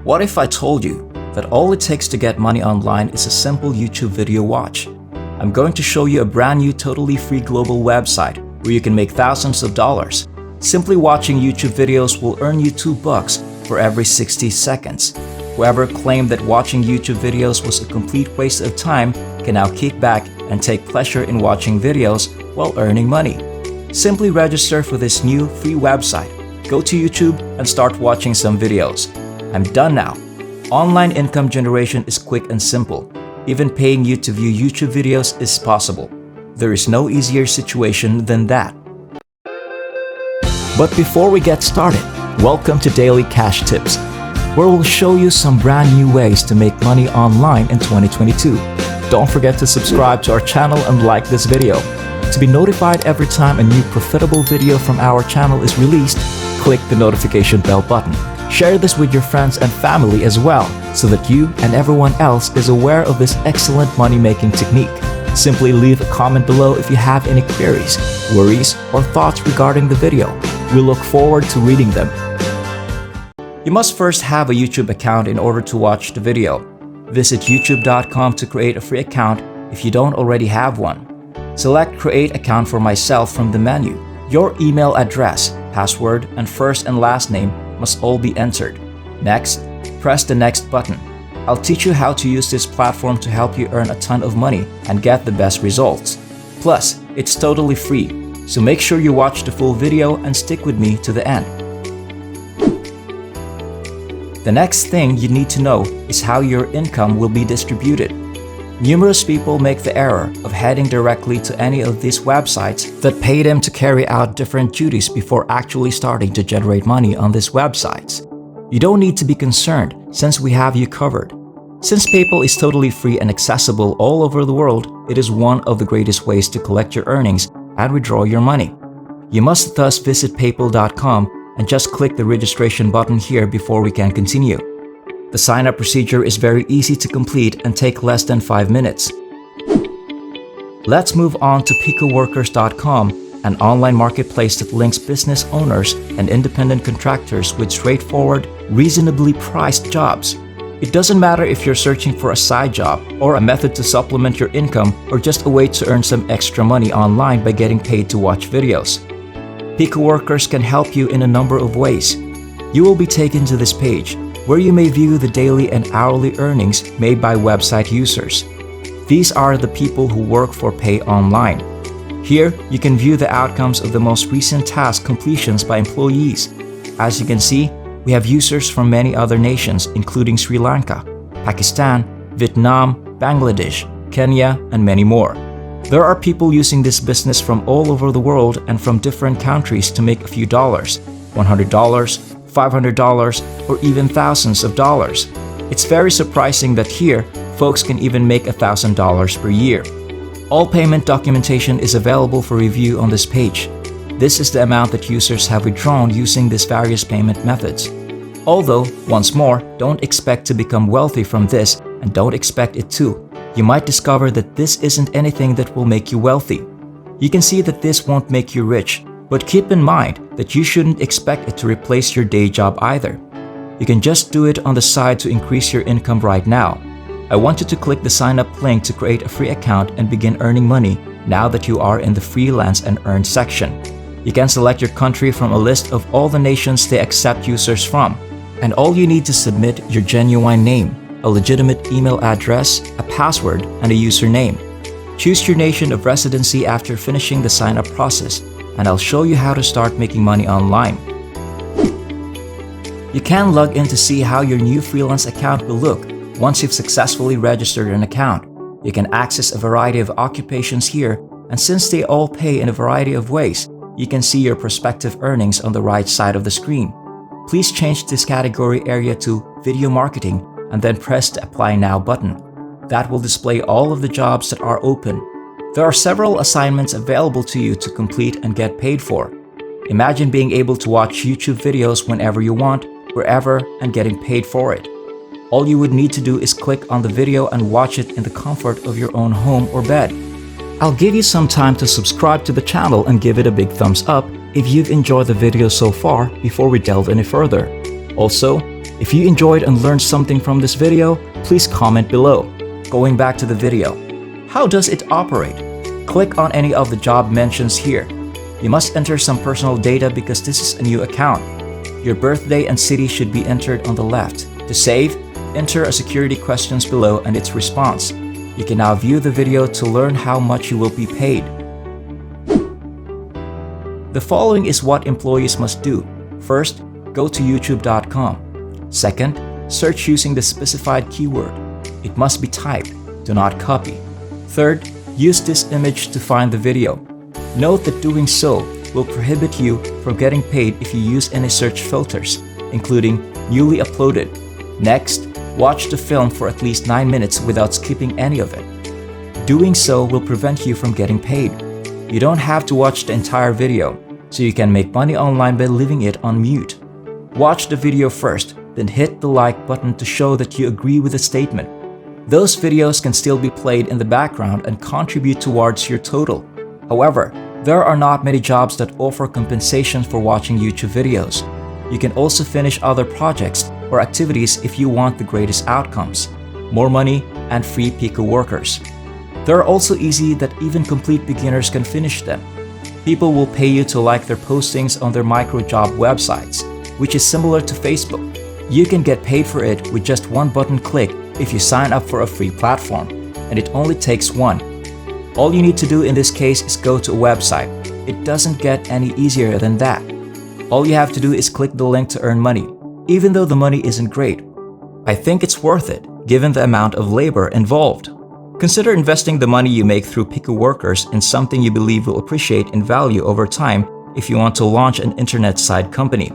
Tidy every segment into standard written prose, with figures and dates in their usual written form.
What if I told you that all it takes to get money online is a simple YouTube video watch? I'm going to show you a brand new totally free global website where you can make thousands of dollars. Simply watching YouTube videos will earn you $2 for every 60 seconds. Whoever claimed that watching YouTube videos was a complete waste of time can now kick back and take pleasure in watching videos while earning money. Simply register for this new free website. Go to YouTube and start watching some videos. I'm done now. Online income generation is quick and simple. Even paying you to view YouTube videos is possible. There is no easier situation than that. But before we get started, welcome to Daily Cash Tips, where we'll show you some brand new ways to make money online in 2022. Don't forget to subscribe to our channel and like this video. To be notified every time a new profitable video from our channel is released, click the notification bell button. Share this with your friends and family as well, so that you and everyone else is aware of this excellent money-making technique. Simply leave a comment below if you have any queries, worries, or thoughts regarding the video. We look forward to reading them. You must first have a YouTube account in order to watch the video. Visit youtube.com to create a free account if you don't already have one. Select Create Account for Myself from the menu. Your email address, password, and first and last name must all be entered. Next, press the Next button. I'll teach you how to use this platform to help you earn a ton of money and get the best results. Plus, it's totally free, so make sure you watch the full video and stick with me to the end. The next thing you need to know is how your income will be distributed. Numerous people make the error of heading directly to any of these websites that pay them to carry out different duties before actually starting to generate money on these websites. You don't need to be concerned since we have you covered. Since PayPal is totally free and accessible all over the world, it is one of the greatest ways to collect your earnings and withdraw your money. You must thus visit paypal.com and just click the registration button here before we can continue. The sign-up procedure is very easy to complete and take less than 5 minutes. Let's move on to PicoWorkers.com, an online marketplace that links business owners and independent contractors with straightforward, reasonably priced jobs. It doesn't matter if you're searching for a side job or a method to supplement your income or just a way to earn some extra money online by getting paid to watch videos. PicoWorkers can help you in a number of ways. You will be taken to this page, where you may view the daily and hourly earnings made by website users. These are the people who work for Pay Online. Here, you can view the outcomes of the most recent task completions by employees. As you can see, we have users from many other nations, including Sri Lanka, Pakistan, Vietnam, Bangladesh, Kenya, and many more. There are people using this business from all over the world and from different countries to make a few dollars, $100, $500, or even thousands of dollars. It's very surprising that here, folks can even make $1,000 per year. All payment documentation is available for review on this page. This is the amount that users have withdrawn using these various payment methods. Although, once more, don't expect to become wealthy from this and don't expect it to. You might discover that this isn't anything that will make you wealthy. You can see that this won't make you rich, but keep in mind that you shouldn't expect it to replace your day job either. You can just do it on the side to increase your income right now. I want you to click the sign up link to create a free account and begin earning money now that you are in the freelance and earn section. You can select your country from a list of all the nations they accept users from. And all you need to submit your genuine name, a legitimate email address, a password, and a username. Choose your nation of residency after finishing the sign up process, and I'll show you how to start making money online. You can log in to see how your new freelance account will look once you've successfully registered an account. You can access a variety of occupations here, and since they all pay in a variety of ways, you can see your prospective earnings on the right side of the screen. Please change this category area to Video Marketing and then press the Apply Now button. That will display all of the jobs that are open. There are several assignments available to you to complete and get paid for. Imagine being able to watch YouTube videos whenever you want, wherever, and getting paid for it. All you would need to do is click on the video and watch it in the comfort of your own home or bed. I'll give you some time to subscribe to the channel and give it a big thumbs up if you've enjoyed the video so far before we delve any further. Also, If you enjoyed and learned something from this video, please comment below. Going back to the video, how does it operate? Click on any of the job mentions here. You must enter some personal data because this is a new account. Your birthday and city should be entered on the left. To save, enter a security questions below and its response. You can now view the video to learn how much you will be paid. The following is what employees must do. First, go to youtube.com. Second, search using the specified keyword. It must be typed, do not copy. Third, use this image to find the video. Note that doing so will prohibit you from getting paid if you use any search filters, including newly uploaded. Next, watch the film for at least 9 minutes without skipping any of it. Doing so will prevent you from getting paid. You don't have to watch the entire video, so you can make money online by leaving it on mute. Watch the video first, then hit the like button to show that you agree with the statement. Those videos can still be played in the background and contribute towards your total. However, there are not many jobs that offer compensation for watching YouTube videos. You can also finish other projects or activities if you want the greatest outcomes, more money, and free PicoWorkers. They are also easy that even complete beginners can finish them. People will pay you to like their postings on their micro-job websites, which is similar to Facebook. You can get paid for it with just one button click if you sign up for a free platform, and it only takes one. All you need to do in this case is go to a website. It doesn't get any easier than that. All you have to do is click the link to earn money, even though the money isn't great. I think it's worth it, given the amount of labor involved. Consider investing the money you make through PicoWorkers in something you believe will appreciate in value over time if you want to launch an internet side company.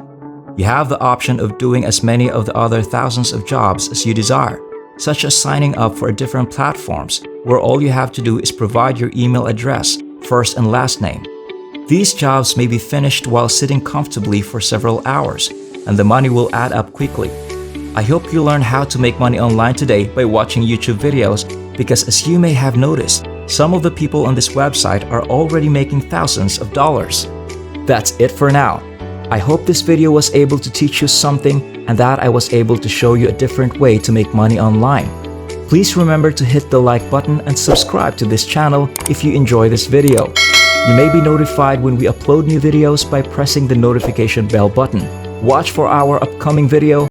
You have the option of doing as many of the other thousands of jobs as you desire, such as signing up for different platforms where all you have to do is provide your email address, first and last name. These jobs may be finished while sitting comfortably for several hours, and the money will add up quickly. I hope you learn how to make money online today by watching YouTube videos because, as you may have noticed, some of the people on this website are already making thousands of dollars. That's it for now. I hope this video was able to teach you something and that I was able to show you a different way to make money online. Please remember to hit the like button and subscribe to this channel if you enjoy this video. You may be notified when we upload new videos by pressing the notification bell button. Watch for our upcoming video